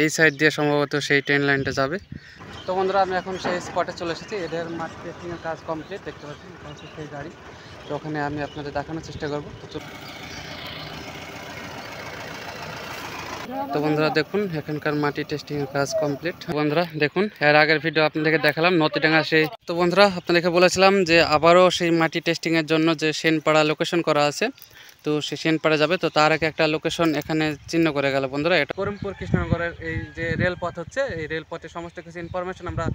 এই সাইড দিয়ে সম্ভবত সেই ট্রেন লাইনটা যাবে। তো বন্ধুরা আমি এখন সেই স্পটে চলে এসেছি। এদের মাঠ টেস্টিংয়ের কাজ কমপ্লিট, দেখতে পাচ্ছেন এটা হচ্ছে সেই গাড়ি। তো ওখানে আমি আপনাদের দেখানোর চেষ্টা করবো। তো বন্ধুরা দেখুন এখানকার মাটি টেস্টিং এর কাজ কমপ্লিট। বন্ধুরা দেখুন এর আগের ভিডিও আপনাদেরকে দেখালাম নদীডাঙ্গা সেই। তো বন্ধুরা আপনাদেরকে বলেছিলাম যে আবারও সেই মাটি টেস্টিং এর জন্য যে সেনপাড়া লোকেশন করা আছে, তো সে সেনপাড়া যাবে। তো তার আগে একটা লোকেশন এখানে চিহ্ন করে গেল বন্ধুরা। এটা করিমপুর কৃষ্ণনগরের এই যে রেলপথ হচ্ছে, এই রেলপথের সমস্ত কিছু ইনফরমেশন আমরা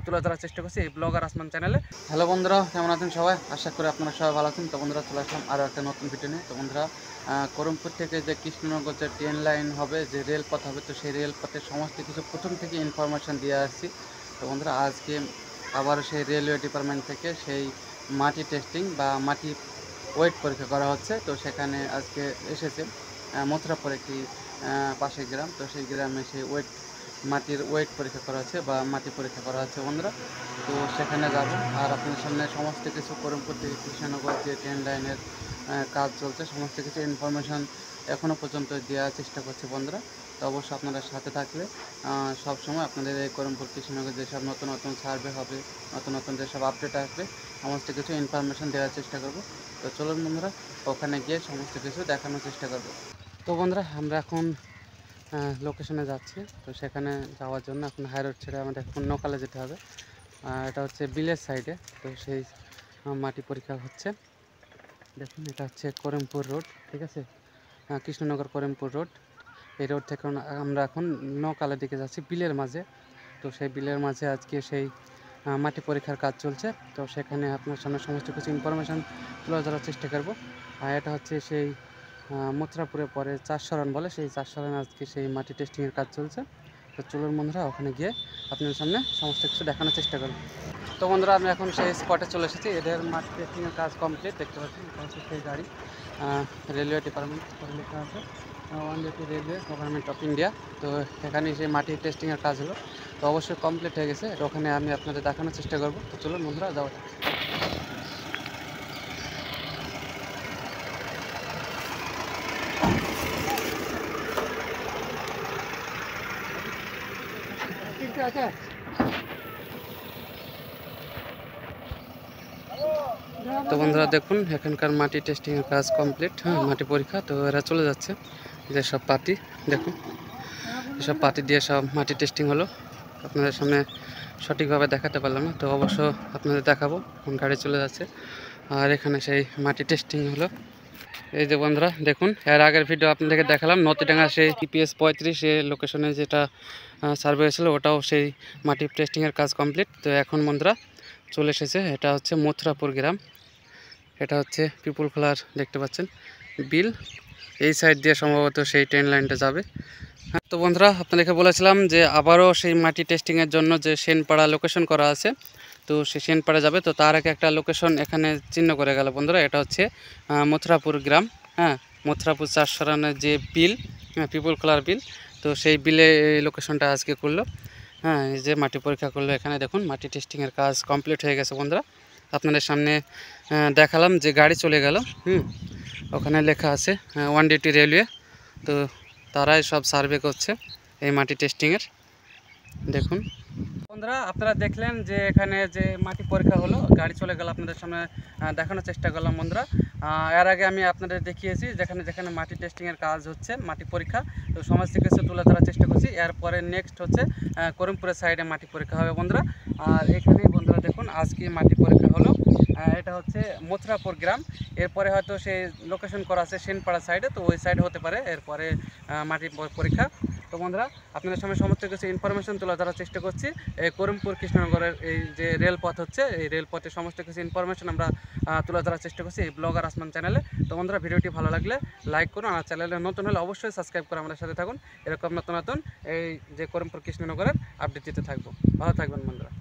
তুলে ধরার চেষ্টা করছি এই ব্লগার আসমান চ্যানেলে। হ্যালো বন্ধুরা, কেমন আছেন সবাই? আশা করি আপনারা সবাই ভালো আছেন। তো বন্ধুরা চলে আসলাম আরও একটা নতুন ভিডিও নিয়ে। তো বন্ধুরা করিমপুর থেকে যে কৃষ্ণনগর যে ট্রেন লাইন হবে, যে রেলপথ হবে, তো সেই রেলপথের সমস্ত কিছু প্রথম থেকে ইনফরমেশন দিয়ে আসছি। তো বন্ধুরা আজকে আবার সেই রেলওয়ে ডিপার্টমেন্ট থেকে সেই মাটি টেস্টিং বা মাটি ওয়েট পরীক্ষা করা হচ্ছে। তো সেখানে আজকে এসেছে মথুরাপুর একটি পাশের গ্রাম। তো সেই গ্রামে সেই মাটির ওয়েট পরীক্ষা করা হচ্ছে বা মাটি পরীক্ষা করা হচ্ছে বন্ধুরা। তো সেখানে যাব আর আপনাদের সামনে সমস্ত কিছু করিমপুর থেকে কৃষ্ণনগর যে ট্রেন লাইনের কাজ চলছে সমস্ত কিছু ইনফরমেশান এখনও পর্যন্ত দেওয়ার চেষ্টা করছে বন্ধুরা। তো অবশ্যই আপনারা সাথে থাকলে সবসময় আপনাদের এই করিমপুর কৃষ্ণনগর যেসব নতুন নতুন সার্ভে হবে, নতুন নতুন যেসব আপডেট আসবে, সমস্ত কিছু ইনফরমেশান দেওয়ার চেষ্টা করব। তো চলুন বন্ধুরা ওখানে গিয়ে সমস্ত কিছু দেখানোর চেষ্টা করব। তো বন্ধুরা আমরা এখন লোকেশনে যাচ্ছি। তো সেখানে যাওয়ার জন্য এখন হাই রোড ছেড়ে আমাদের এখন নকালে যেতে হবে। এটা হচ্ছে বিলের সাইডে। তো সেই মাটি পরীক্ষা হচ্ছে। দেখুন এটা হচ্ছে করিমপুর রোড, ঠিক আছে, কৃষ্ণনগর করিমপুর রোড। এই রোড থেকে আমরা এখন নকালের দিকে যাচ্ছি বিলের মাঝে। তো সেই বিলের মাঝে আজকে সেই মাটি পরীক্ষার কাজ চলছে। তো সেখানে আপনার সামনে সমস্ত কিছু ইনফরমেশান তুলে ধরার চেষ্টা করব। আর এটা হচ্ছে সেই মথুরাপুরে পরে চারশরণ বলে, সেই চারশরণে আজকে সেই মাটি টেস্টিংয়ের কাজ চলছে। তো চলুন বন্ধুরা ওখানে গিয়ে আপনাদের সামনে সমস্ত কিছু দেখানোর চেষ্টা করব। তো বন্ধুরা আমি এখন সেই স্পটে চলে এসেছি। এদের মাটি টেস্টিংয়ের কাজ কমপ্লিট, দেখতে পাচ্ছেন এটা হচ্ছে সেই গাড়ি। রেলওয়ে ডিপার্টমেন্ট লেখা আছে 180 রেলওয়ে গভর্নমেন্ট অফ ইন্ডিয়া। তো এখানে সেই মাটি টেস্টিংয়ের কাজ হলো, তো অবশ্যই কমপ্লিট হয়ে গেছে। ওখানে আমি আপনাদের দেখানোর চেষ্টা করব। তো চলুন বন্ধুরা যাওয়া যাক। তো বন্ধুরা দেখুন এখানকার মাটি টেস্টিংয়ের কাজ কমপ্লিট, মাটি পরীক্ষা। তো এরা চলে যাচ্ছে, যেসব পার্টি দেখুন এসব পার্টি দিয়ে সব মাটি টেস্টিং হলো। আপনাদের সামনে সঠিকভাবে দেখাতে পারলাম না, তো অবশ্য আপনাদের দেখাবো। গাড়ি চলে যাচ্ছে আর এখানে সেই মাটি টেস্টিং হলো। এই যে বন্ধুরা দেখুন এর আগের ভিডিও আপনাদেরকে দেখালাম নদীডাঙ্গা সেই TPS 35 লোকেশনে যেটা সার্ভে হয়েছিল, ওটাও সেই মাটি টেস্টিংয়ের কাজ কমপ্লিট। তো এখন বন্ধুরা চলে এসেছে, এটা হচ্ছে মথুরাপুর গ্রাম। এটা হচ্ছে পিপুল খোলার, দেখতে পাচ্ছেন বিল। এই সাইড দিয়ে সম্ভবত সেই ট্রেন লাইনটা যাবে। হ্যাঁ, তো বন্ধুরা আপনাদেরকে বলেছিলাম যে আবারও সেই মাটি টেস্টিংয়ের জন্য যে সেনপাড়া লোকেশন করা আছে, তো সেই সেনপাড়া যাবে। তো তার আগে একটা লোকেশন এখানে চিহ্ন করে গেল বন্ধুরা। এটা হচ্ছে মথুরাপুর গ্রাম, হ্যাঁ, মথুরাপুর চারশরণের যে বিল, পিপুল খোলার বিল। তো সেই বিলে এই লোকেশনটা আজকে করলো। হ্যাঁ, এই যে মাটি পরীক্ষা করলো এখানে দেখুন মাটি টেস্টিংয়ের কাজ কমপ্লিট হয়ে গেছে বন্ধুরা। আপনাদের সামনে দেখালাম যে গাড়ি চলে গেল, ওখানে লেখা আছে 180 রেলওয়ে। তো তারাই সব সার্ভে করছে এই মাটি টেস্টিংয়ের। দেখুন বন্ধুরা আপনারা দেখলেন যে এখানে যে মাটি পরীক্ষা হলো, গাড়ি চলে গেল, আপনাদের সামনে দেখানোর চেষ্টা করলাম বন্ধুরা। এর আগে আমি আপনাদের দেখিয়েছি যেখানে যেখানে মাটি টেস্টিংয়ের কাজ হচ্ছে, মাটি পরীক্ষা, তো সমস্ত কিছু তুলে ধরার চেষ্টা করছি। এরপরে নেক্সট হচ্ছে করিমপুরের সাইডে মাটি পরীক্ষা হবে বন্ধুরা। আর এখানেই বন্ধুরা দেখুন আজকে মাটি পরীক্ষা হলো। এটা হচ্ছে মথুরাপুর গ্রাম। এরপরে হয়তো সেই লোকেশন করা আছে সেনপাড়া সাইডে, তো ওই সাইডে হতে পারে এরপরে মাটি পরীক্ষা। তো বন্ধুরা আপনাদের সামনে সমস্ত কিছু ইনফরমেশন তুলে ধরার চেষ্টা করছি এই করিমপুর কৃষ্ণনগরের এই যে রেলপথ হচ্ছে, এই রেলপথের সমস্ত কিছু ইনফরমেশন আমরা তুলে ধরার চেষ্টা করছি এই ব্লগার আসমান চ্যানেলে। তো বন্ধুরা ভিডিওটি ভালো লাগলে লাইক করুন, আর চ্যানেলে নতুন হলে অবশ্যই সাবস্ক্রাইব করে আমাদের সাথে থাকুন। এরকম নতুন নতুন এই যে করিমপুর কৃষ্ণনগরের আপডেট দিতে থাকবো। ভালো থাকবেন বন্ধুরা।